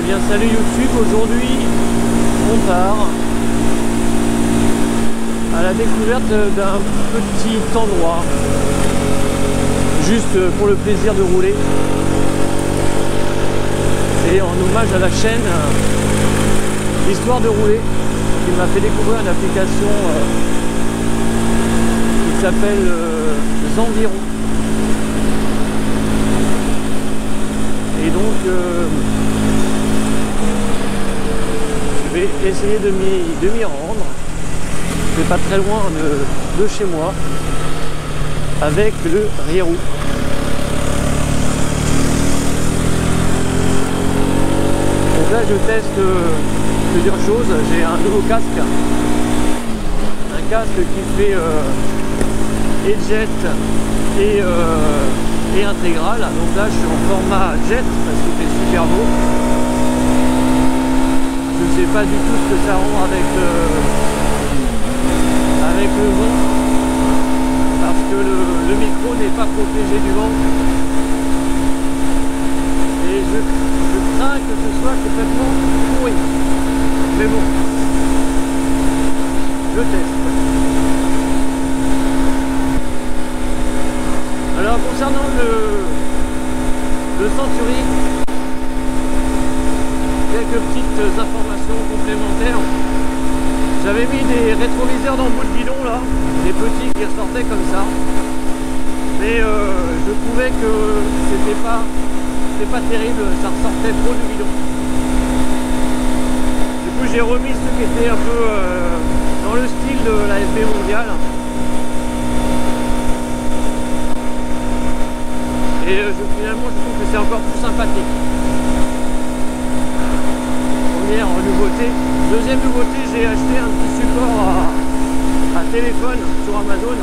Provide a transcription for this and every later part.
Eh bien salut YouTube, aujourd'hui on part à la découverte d'un petit endroit, juste pour le plaisir de rouler. C'est en hommage à la chaîne Histoire de rouler qui m'a fait découvrir une application qui s'appelle Zenviron. Et donc je vais essayer de m'y rendre. C'est pas très loin de chez moi avec le Rierou. Donc là je teste plusieurs choses. J'ai un nouveau casque. Un casque qui fait et jet et intégral. Donc là je suis en format jet parce qu'il fait super beau. Je ne sais pas du tout ce que ça rend avec le vent, parce que le micro n'est pas protégé du vent et je crains que ce soit complètement pourri, mais bon, je teste. Alors concernant le Century, quelques petites informations complémentaires. J'avais mis des rétroviseurs dans le bout de bidon là, des petits qui ressortaient comme ça. Mais je trouvais que c'était pas terrible, ça ressortait trop du bidon. Du coup j'ai remis ceux qui étaient un peu dans le style de la FP mondiale. Et finalement je trouve que c'est encore plus sympathique. Première nouveauté. Deuxième nouveauté, j'ai acheté un petit support à téléphone sur Amazon.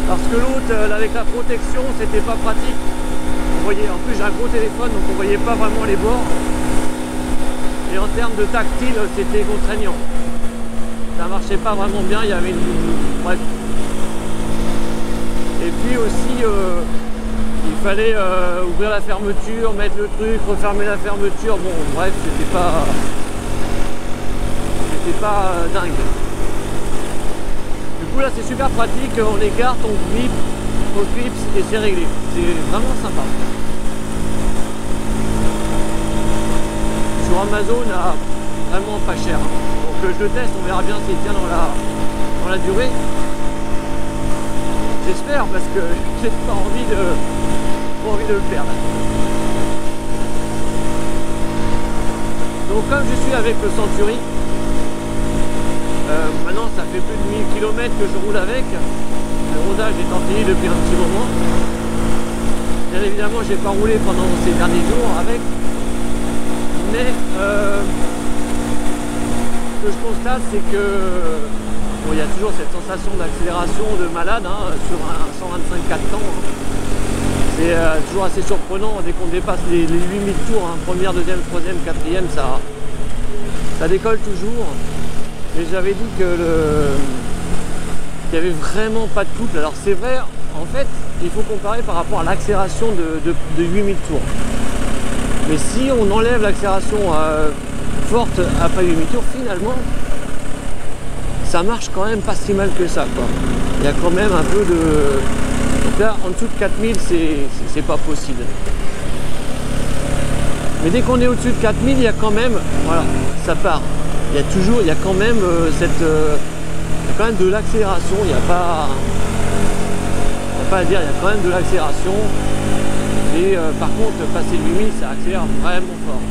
Parce que l'autre, avec la protection, c'était pas pratique. On voyait, en plus j'ai un gros téléphone, donc on voyait pas vraiment les bords. Et en termes de tactile, c'était contraignant. Ça marchait pas vraiment bien, il y avait une... Bref. Et puis aussi, il fallait ouvrir la fermeture, mettre le truc, refermer la fermeture. Bon, bref, c'était pas dingue. Du coup là c'est super pratique, on écarte, on clipse et c'est réglé. C'est vraiment sympa. Sur Amazon, vraiment pas cher. Donc je le teste, on verra bien s'il tient dans la durée. J'espère parce que j'ai pas envie de le perdre. Donc comme je suis avec le Century, maintenant ça fait plus de 1000 km que je roule avec. Le rodage étant fini depuis un petit moment. Bien évidemment j'ai pas roulé pendant ces derniers jours avec. Mais ce que je constate c'est que bon, il y a toujours cette sensation d'accélération de malade sur un 125 4 temps. C'est toujours assez surprenant dès qu'on dépasse les 8000 tours, première, deuxième, troisième, quatrième, ça décolle toujours. Et j'avais dit que qu'il n'y avait vraiment pas de couple. Alors c'est vrai, en fait, il faut comparer par rapport à l'accélération de 8000 tours. Mais si on enlève l'accélération forte après 8000 tours, finalement, ça marche quand même pas si mal que ça, quoi. Il y a quand même un peu de... Donc là, en dessous de 4000, c'est pas possible. Mais dès qu'on est au-dessus de 4000, il y a quand même... Voilà, ça part. Il y a quand même il y a quand même de l'accélération, il n'y a pas à dire, il y a quand même de l'accélération. Et par contre, passer de 8000, ça accélère vraiment fort.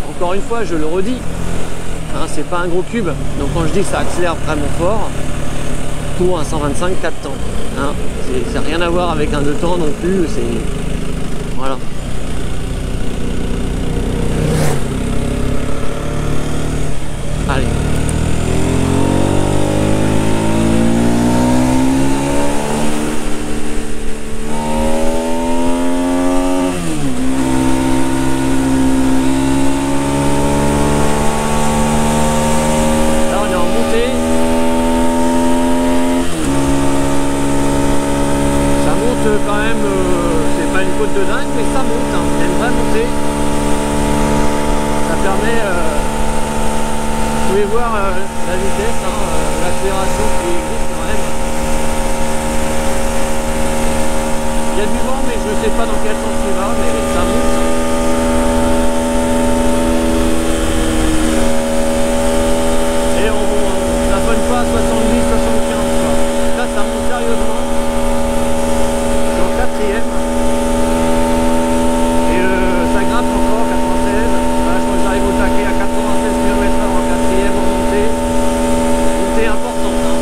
Encore une fois, je le redis, c'est pas un gros cube. Donc quand je dis que ça accélère vraiment fort, pour un 125 4 temps. Ça n'a rien à voir avec un 2 temps non plus, c'est... Voilà. Allez. Là on est en montée. Ça monte quand même, c'est pas une côte de dingue, mais ça monte, il y a une vraie montée. permet, vous pouvez voir la vitesse, hein, l'accélération qui existe quand même. Il y a du vent, mais je ne sais pas dans quel sens il va, mais ça monte. Et on plafonne pas à 70, 75 quoi. Là ça monte sérieusement. Je suis en 4ème. Et ça grimpe encore, 96. Là je crois que j'arrive au taquet à 96 km/h en 4ème en montée. Montée importante, hein.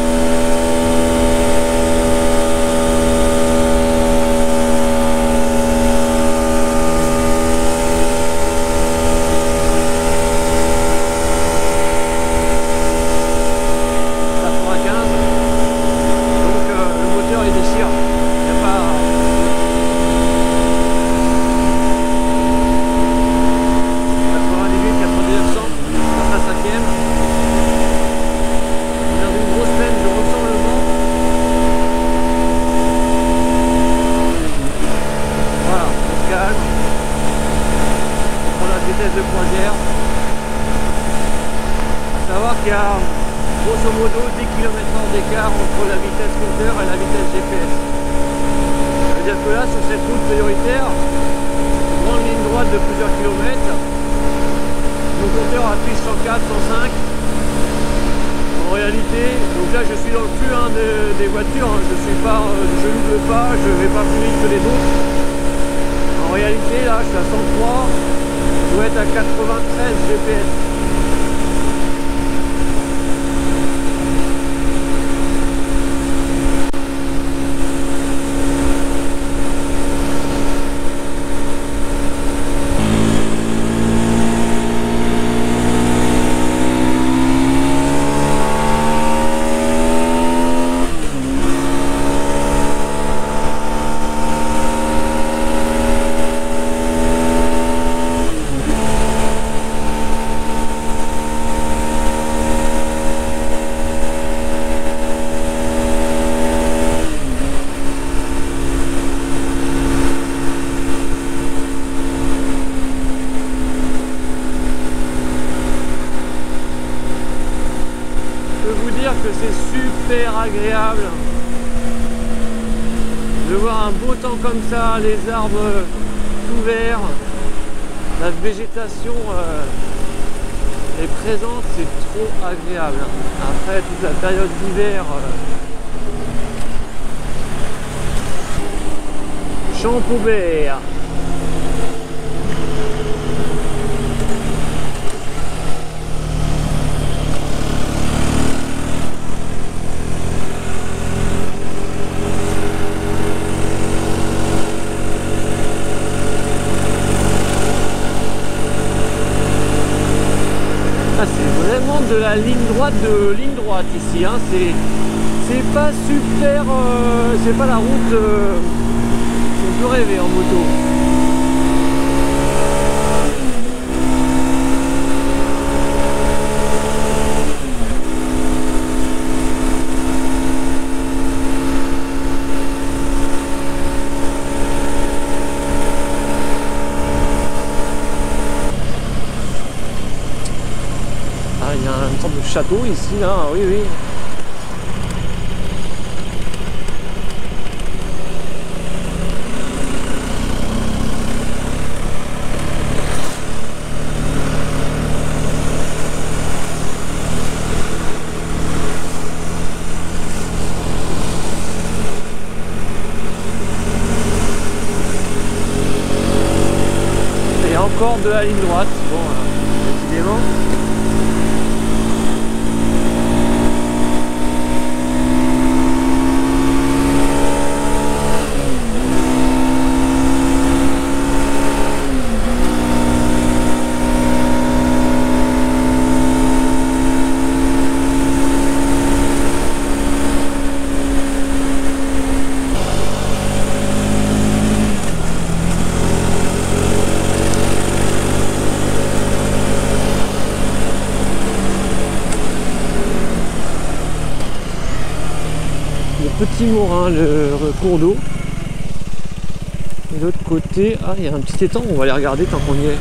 Il y a grosso modo 10 km/h d'écart entre la vitesse compteur et la vitesse GPS. Ça veut dire que là, sur cette route prioritaire, grande ligne droite de plusieurs kilomètres, mon compteur affiche 104, 105. En réalité, donc là je suis dans le flux des voitures, hein, je double pas, je vais pas plus vite que les autres. En réalité, là je suis à 103, je dois être à 93 GPS. Que c'est super agréable de voir un beau temps comme ça, les arbres tout verts, la végétation est présente, c'est trop agréable. Après toute la période d'hiver, Champaubert. C'est vraiment de la ligne droite ici, hein. C'est pas super, c'est pas la route qu'on peut rêver en moto. Il y a une sorte de château ici, là, oui, oui. Et encore de la ligne droite, bon, décidément. Petit Morin, le cours d'eau. Et de l'autre côté, ah, il y a un petit étang, on va aller regarder tant qu'on y est.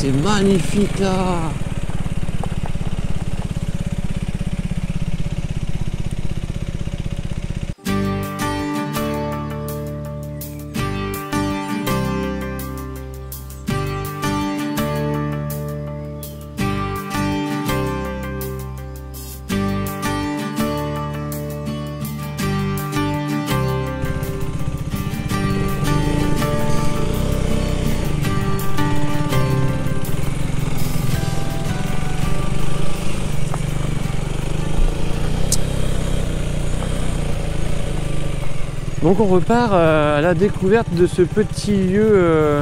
c'est magnifique là. Donc on repart à la découverte de ce petit lieu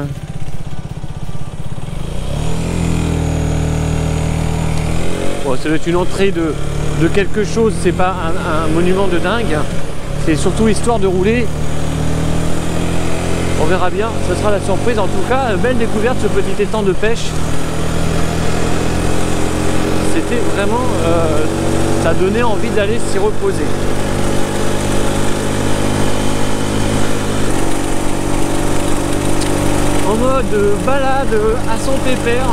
bon, ça doit être une entrée de quelque chose, c'est pas un monument de dingue, c'est surtout histoire de rouler. On verra bien, ce sera la surprise. En tout cas, belle découverte ce petit étang de pêche. C'était vraiment, ça donnait envie d'aller s'y reposer. En mode balade à son pépère.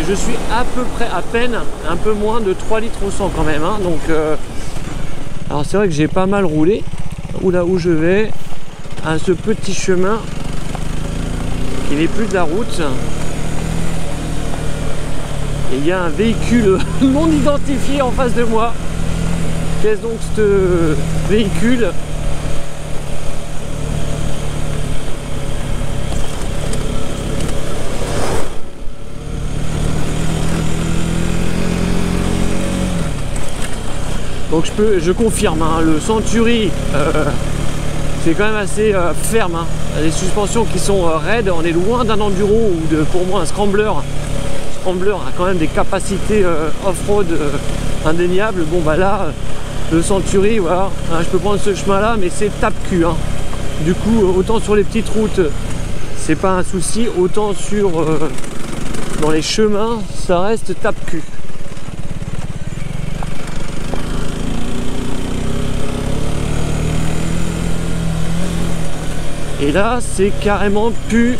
Je suis à peu près, à peine, un peu moins de 3 litres au 100 quand même, hein, donc alors c'est vrai que j'ai pas mal roulé. Là où je vais, à ce petit chemin qui n'est plus de la route, et il y a un véhicule non identifié en face de moi. Qu'est-ce donc ce véhicule? Donc je confirme, hein, le Century, c'est quand même assez ferme, hein. Les suspensions qui sont raides, on est loin d'un enduro ou pour moi un scrambler. Scrambler a quand même des capacités off-road indéniables. Bon bah là, le Century, voilà, hein, je peux prendre ce chemin là, mais c'est tape-cul, hein. Du coup, autant sur les petites routes, c'est pas un souci, autant sur dans les chemins, ça reste tape-cul. Et là, c'est carrément plus...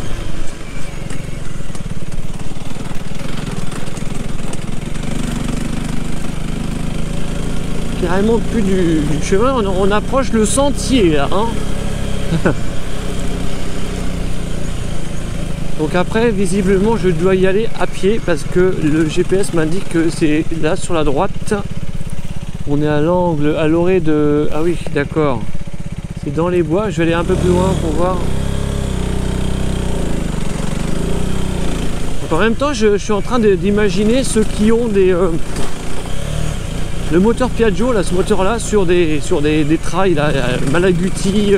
Carrément plus du chemin, on approche le sentier là, hein. Donc après, visiblement, je dois y aller à pied parce que le GPS m'indique que c'est là sur la droite. On est à l'angle, à l'orée de... Ah oui, d'accord. C'est dans les bois, je vais aller un peu plus loin pour voir. Donc en même temps, je suis en train d'imaginer ceux qui ont des... le moteur Piaggio, là, ce moteur-là, sur des trails, là, Malaguti,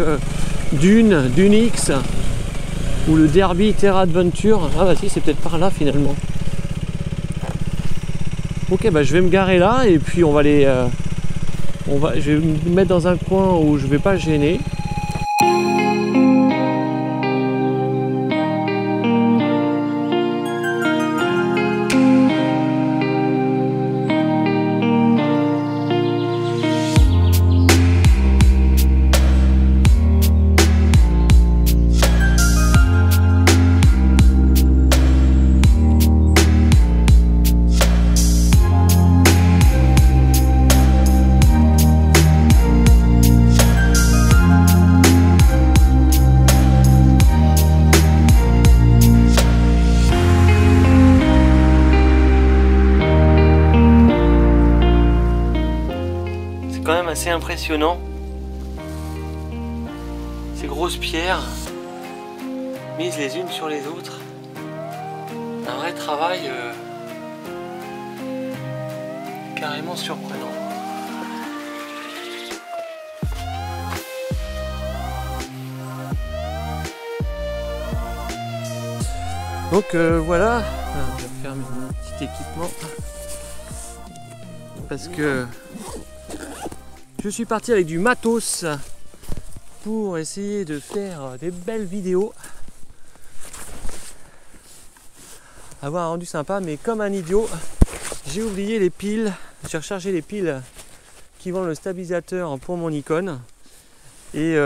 Dune X, ou le Derby Terra Adventure. Ah bah si, c'est peut-être par là finalement. Ok, bah je vais me garer là et puis on va aller... je vais me mettre dans un coin où je vais pas gêner. Quand même assez impressionnant, ces grosses pierres mises les unes sur les autres, un vrai travail carrément surprenant. Donc voilà, je vais faire mon petit équipement parce que je suis parti avec du matos pour essayer de faire des belles vidéos. avoir un rendu sympa, mais comme un idiot, j'ai oublié les piles. J'ai rechargé les piles qui vendent le stabilisateur pour mon Nikon. Et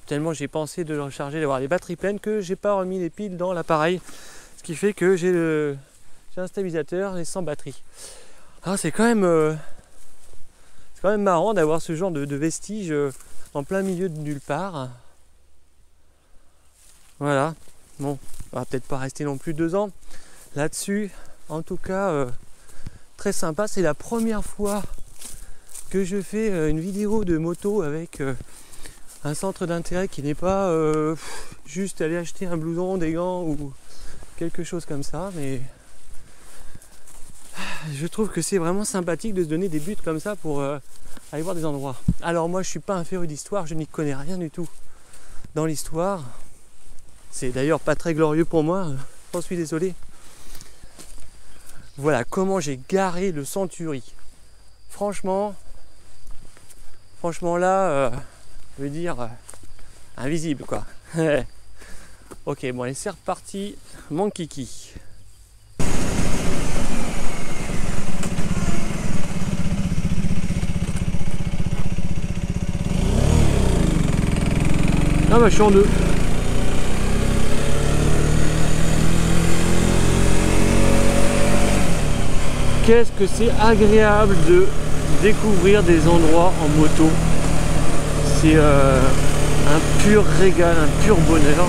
tellement j'ai pensé de le recharger, d'avoir les batteries pleines, que j'ai pas remis les piles dans l'appareil. Ce qui fait que j'ai un stabilisateur et sans batterie. Alors c'est quand même marrant d'avoir ce genre de vestige en plein milieu de nulle part. Voilà. Bon, on va peut-être pas rester non plus 2 ans là-dessus. En tout cas, très sympa. C'est la première fois que je fais une vidéo de moto avec un centre d'intérêt qui n'est pas juste aller acheter un blouson, des gants ou quelque chose comme ça, mais je trouve que c'est vraiment sympathique de se donner des buts comme ça pour aller voir des endroits. Alors moi je suis pas un féru d'histoire, je n'y connais rien du tout dans l'histoire. C'est d'ailleurs pas très glorieux pour moi, j'en suis désolé. Voilà comment j'ai garé le Century. Franchement là, je veux dire invisible quoi. Ok, bon allez, c'est reparti, mon kiki. Ah bah je suis en 2. Qu'est-ce que c'est agréable de découvrir des endroits en moto. C'est un pur régal, un pur bonheur.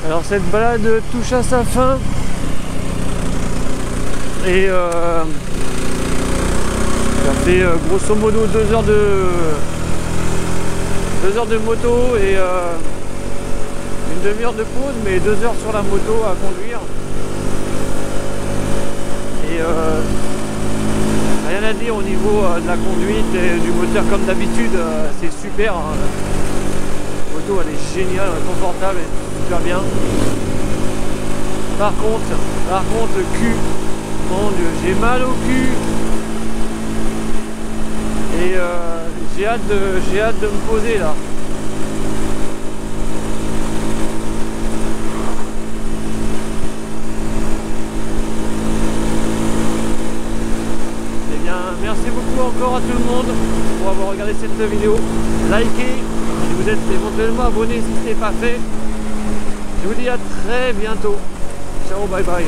Alors cette balade touche à sa fin et ça fait grosso modo 2 heures de moto et une demi-heure de pause, mais 2 heures sur la moto à conduire. Et rien à dire au niveau de la conduite et du moteur comme d'habitude, c'est super. Hein. La moto elle est géniale, confortable et super bien. Par contre le cul, mon dieu, j'ai mal au cul. Et j'ai hâte de me poser là. Eh bien, merci beaucoup encore à tout le monde pour avoir regardé cette vidéo. Likez si vous êtes éventuellement abonné si ce n'est pas fait. Je vous dis à très bientôt. Ciao, bye bye.